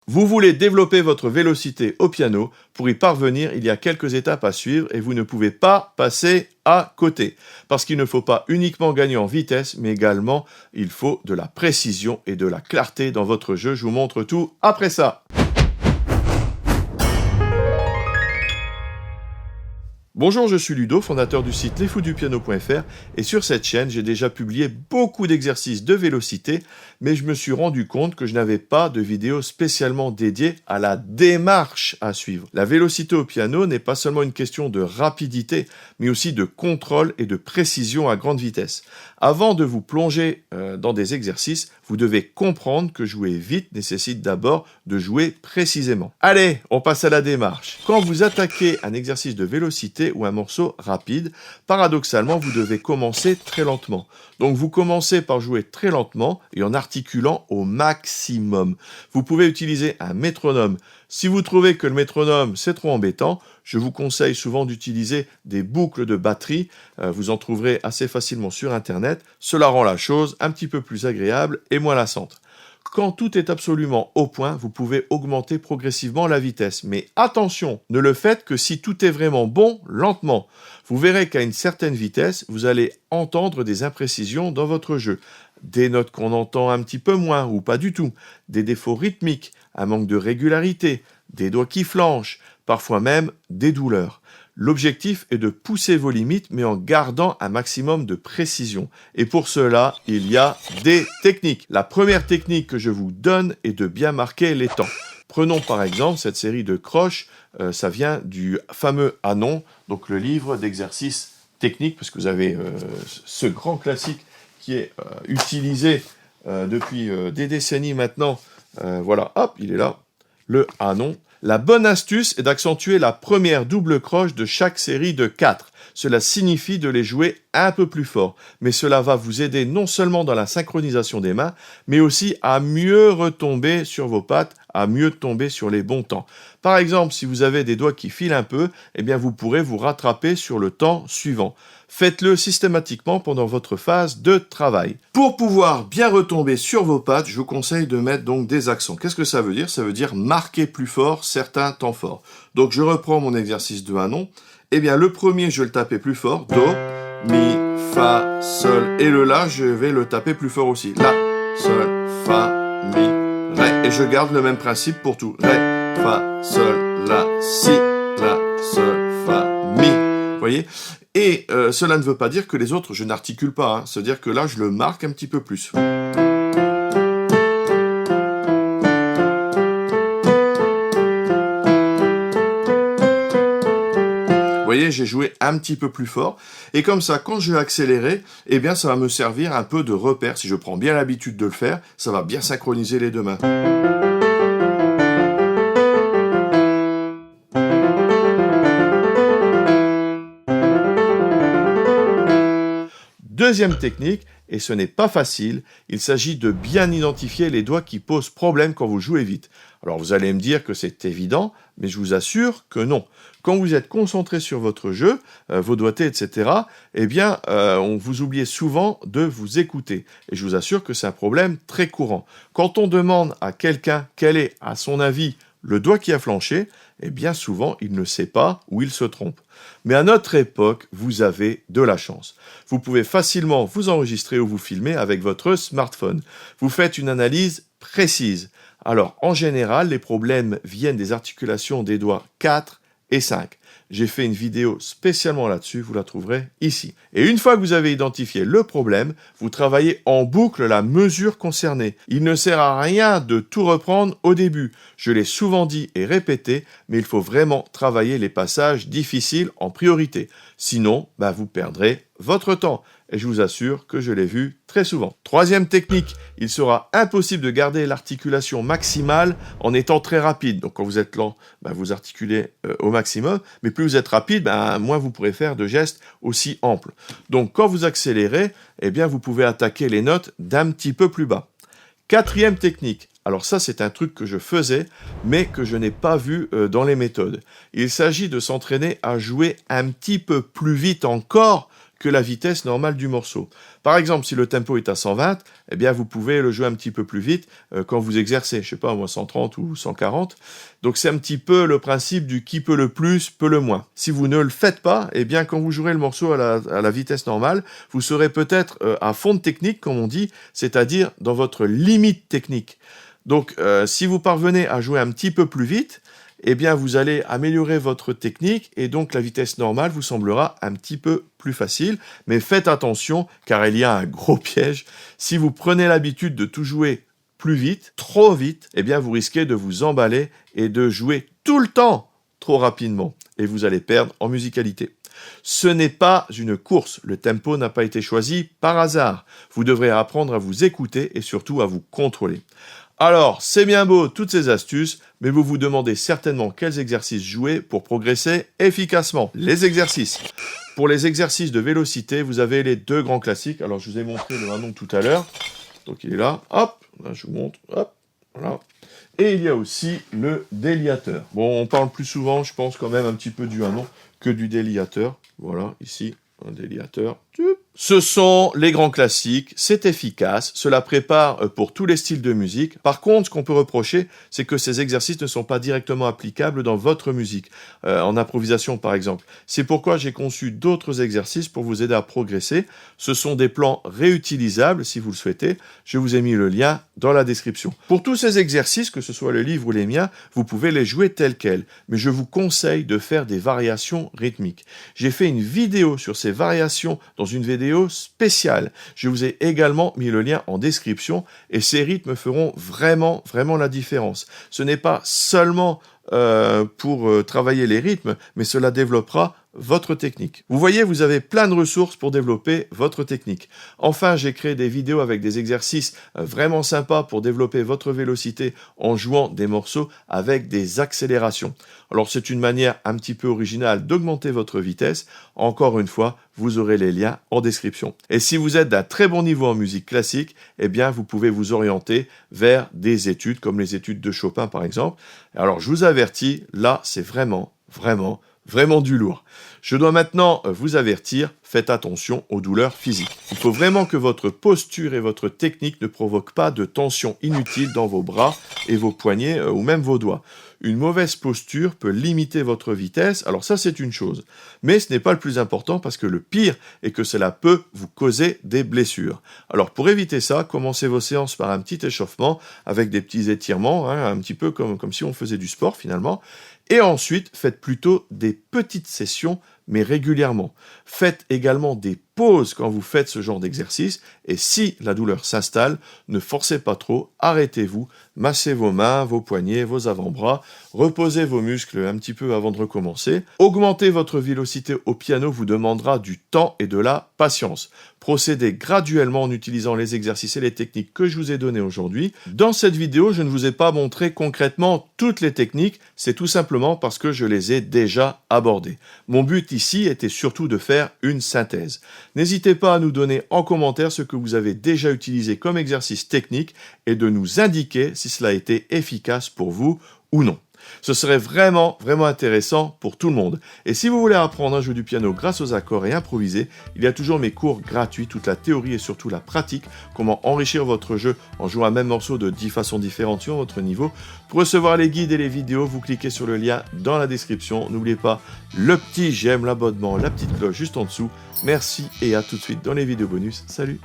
Vous voulez développer votre vélocité au piano. Pour y parvenir, il y a quelques étapes à suivre et vous ne pouvez pas passer à côté. Parce qu'il ne faut pas uniquement gagner en vitesse, mais également il faut de la précision et de la clarté dans votre jeu. Je vous montre tout après ça. Bonjour, je suis Ludo, fondateur du site lesfoudupiano.fr et sur cette chaîne, j'ai déjà publié beaucoup d'exercices de vélocité, mais je me suis rendu compte que je n'avais pas de vidéo spécialement dédiée à la démarche à suivre. La vélocité au piano n'est pas seulement une question de rapidité, mais aussi de contrôle et de précision à grande vitesse. Avant de vous plonger dans des exercices, vous devez comprendre que jouer vite nécessite d'abord de jouer précisément. Allez, on passe à la démarche. Quand vous attaquez un exercice de vélocité ou un morceau rapide, paradoxalement, vous devez commencer très lentement. Donc vous commencez par jouer très lentement et en articulant au maximum. Vous pouvez utiliser un métronome. Si vous trouvez que le métronome c'est trop embêtant, je vous conseille souvent d'utiliser des boucles de batterie. Vous en trouverez assez facilement sur Internet. Cela rend la chose un petit peu plus agréable et moins lassante. Quand tout est absolument au point, vous pouvez augmenter progressivement la vitesse. Mais attention, ne le faites que si tout est vraiment bon, lentement. Vous verrez qu'à une certaine vitesse, vous allez entendre des imprécisions dans votre jeu. Des notes qu'on entend un petit peu moins ou pas du tout. Des défauts rythmiques, un manque de régularité, des doigts qui flanchent, parfois même des douleurs. L'objectif est de pousser vos limites, mais en gardant un maximum de précision. Et pour cela, il y a des techniques. La première technique que je vous donne est de bien marquer les temps. Prenons par exemple cette série de croches, ça vient du fameux Anon, donc le livre d'exercices techniques, parce que vous avez ce grand classique qui est utilisé depuis des décennies maintenant. Voilà, hop, il est là, le Anon. La bonne astuce est d'accentuer la première double croche de chaque série de 4. Cela signifie de les jouer un peu plus fort, mais cela va vous aider non seulement dans la synchronisation des mains, mais aussi à mieux retomber sur vos pattes, à mieux tomber sur les bons temps. Par exemple, si vous avez des doigts qui filent un peu, eh bien vous pourrez vous rattraper sur le temps suivant. Faites-le systématiquement pendant votre phase de travail. Pour pouvoir bien retomber sur vos pattes, je vous conseille de mettre donc des accents. Qu'est-ce que ça veut dire? Ça veut dire marquer plus fort certains temps forts. Donc je reprends mon exercice de Anon. Eh bien le premier, je vais le taper plus fort. Do, mi, fa, sol. Et le la, je vais le taper plus fort aussi. La, sol, fa, mi, ré. Et je garde le même principe pour tout. Ré, fa, sol, la, si, la, sol, fa, mi. Vous voyez? Et cela ne veut pas dire que les autres, je n'articule pas. Hein. C'est-à-dire que là, je le marque un petit peu plus. Vous voyez, j'ai joué un petit peu plus fort. Et comme ça, quand je vais accélérer, eh bien, ça va me servir un peu de repère. Si je prends bien l'habitude de le faire, ça va bien synchroniser les deux mains. Deuxième technique, et ce n'est pas facile, il s'agit de bien identifier les doigts qui posent problème quand vous jouez vite. Alors vous allez me dire que c'est évident, mais je vous assure que non. Quand vous êtes concentré sur votre jeu, vos doigtés, etc., eh bien, on vous oublie souvent de vous écouter. Et je vous assure que c'est un problème très courant. Quand on demande à quelqu'un quel est, à son avis, le doigt qui a flanché, eh bien souvent, il ne sait pas ou il se trompe. Mais à notre époque, vous avez de la chance. Vous pouvez facilement vous enregistrer ou vous filmer avec votre smartphone. Vous faites une analyse précise. Alors, en général, les problèmes viennent des articulations des doigts 4 et 5. J'ai fait une vidéo spécialement là-dessus, vous la trouverez ici. Et une fois que vous avez identifié le problème, vous travaillez en boucle la mesure concernée. Il ne sert à rien de tout reprendre au début. Je l'ai souvent dit et répété, mais il faut vraiment travailler les passages difficiles en priorité. Sinon, vous perdrez votre temps. Et je vous assure que je l'ai vu très souvent. Troisième technique, il sera impossible de garder l'articulation maximale en étant très rapide. Donc quand vous êtes lent, vous articulez au maximum, mais plus vous êtes rapide, moins vous pourrez faire de gestes aussi amples. Donc quand vous accélérez, eh bien vous pouvez attaquer les notes d'un petit peu plus bas. Quatrième technique, alors ça c'est un truc que je faisais, mais que je n'ai pas vu dans les méthodes. Il s'agit de s'entraîner à jouer un petit peu plus vite encore que la vitesse normale du morceau. Par exemple, si le tempo est à 120, eh bien vous pouvez le jouer un petit peu plus vite quand vous exercez, je sais pas, moi 130 ou 140. Donc c'est un petit peu le principe du qui peut le plus, peut le moins. Si vous ne le faites pas, eh bien quand vous jouerez le morceau à la vitesse normale, vous serez peut-être à fond de technique, comme on dit, c'est-à-dire dans votre limite technique. Donc si vous parvenez à jouer un petit peu plus vite, eh bien vous allez améliorer votre technique et donc la vitesse normale vous semblera un petit peu plus facile. Mais faites attention car il y a un gros piège. Si vous prenez l'habitude de tout jouer plus vite, trop vite, eh bien vous risquez de vous emballer et de jouer tout le temps trop rapidement et vous allez perdre en musicalité. Ce n'est pas une course, le tempo n'a pas été choisi par hasard. Vous devrez apprendre à vous écouter et surtout à vous contrôler. Alors, c'est bien beau toutes ces astuces, mais vous vous demandez certainement quels exercices jouer pour progresser efficacement. Les exercices. Pour les exercices de vélocité, vous avez les deux grands classiques. Alors, je vous ai montré le Hanon tout à l'heure. Donc, il est là. Hop, là, je vous montre. Hop, voilà. Et il y a aussi le déliateur. Bon, on parle plus souvent, je pense, quand même un petit peu du Hanon que du déliateur. Voilà, ici, un déliateur. Ce sont les grands classiques, c'est efficace, cela prépare pour tous les styles de musique. Par contre, ce qu'on peut reprocher, c'est que ces exercices ne sont pas directement applicables dans votre musique, en improvisation par exemple. C'est pourquoi j'ai conçu d'autres exercices pour vous aider à progresser. Ce sont des plans réutilisables si vous le souhaitez. Je vous ai mis le lien dans la description. Pour tous ces exercices, que ce soit le livre ou les miens, vous pouvez les jouer tels quels, mais je vous conseille de faire des variations rythmiques. J'ai fait une vidéo sur ces variations dans une vidéo spéciale. Je vous ai également mis le lien en description et ces rythmes feront vraiment la différence. Ce n'est pas seulement pour travailler les rythmes, mais cela développera votre technique. Vous voyez, vous avez plein de ressources pour développer votre technique. Enfin, j'ai créé des vidéos avec des exercices vraiment sympas pour développer votre vélocité en jouant des morceaux avec des accélérations. Alors, c'est une manière un petit peu originale d'augmenter votre vitesse. Encore une fois, vous aurez les liens en description. Et si vous êtes d'un très bon niveau en musique classique, eh bien, vous pouvez vous orienter vers des études comme les études de Chopin, par exemple. Alors, je vous avertis, là, c'est vraiment du lourd. Je dois maintenant vous avertir, faites attention aux douleurs physiques. Il faut vraiment que votre posture et votre technique ne provoquent pas de tension inutile dans vos bras et vos poignets ou même vos doigts. Une mauvaise posture peut limiter votre vitesse, alors ça c'est une chose. Mais ce n'est pas le plus important parce que le pire est que cela peut vous causer des blessures. Alors pour éviter ça, commencez vos séances par un petit échauffement avec des petits étirements, un petit peu comme si on faisait du sport finalement. Et ensuite, faites plutôt des petites sessions, mais régulièrement. Faites également des pauses quand vous faites ce genre d'exercice. Et si la douleur s'installe, ne forcez pas trop, arrêtez-vous, massez vos mains, vos poignets, vos avant-bras, reposez vos muscles un petit peu avant de recommencer. Augmenter votre vélocité au piano vous demandera du temps et de la patience. Procédez graduellement en utilisant les exercices et les techniques que je vous ai données aujourd'hui. Dans cette vidéo, je ne vous ai pas montré concrètement toutes les techniques, c'est tout simplement parce que je les ai déjà abordées. Mon but ici était surtout de faire une synthèse. N'hésitez pas à nous donner en commentaire ce que vous avez déjà utilisé comme exercice technique et de nous indiquer si cela a été efficace pour vous ou non. Ce serait vraiment intéressant pour tout le monde. Et si vous voulez apprendre à jouer du piano grâce aux accords et improviser, il y a toujours mes cours gratuits, toute la théorie et surtout la pratique, comment enrichir votre jeu en jouant un même morceau de 10 façons différentes sur votre niveau. Pour recevoir les guides et les vidéos, vous cliquez sur le lien dans la description. N'oubliez pas le petit j'aime, l'abonnement, la petite cloche juste en dessous. Merci et à tout de suite dans les vidéos bonus. Salut!